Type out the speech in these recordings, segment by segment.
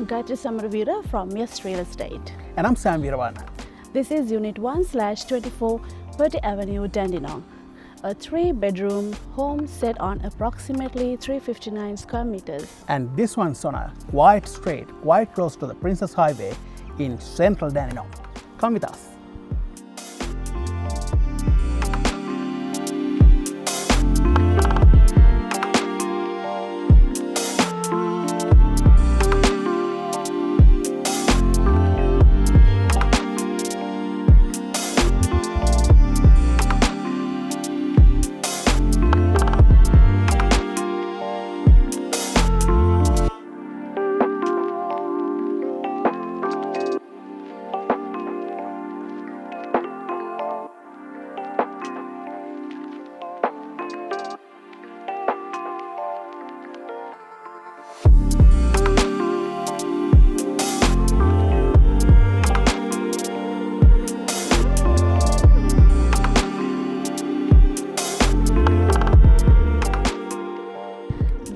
Gayathri Samaraweera from Yes Real Estate. And I'm Sam Weerawarna. This is Unit 1/24 Purdy Avenue, Dandenong. A 3-bedroom home set on approximately 359 square meters. And this one's on a quiet street, quite close to the Princess Highway in central Dandenong. Come with us.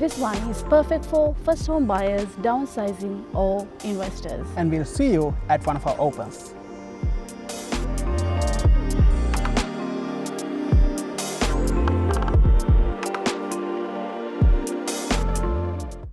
This one is perfect for first home buyers, downsizing or investors. And we'll see you at one of our opens.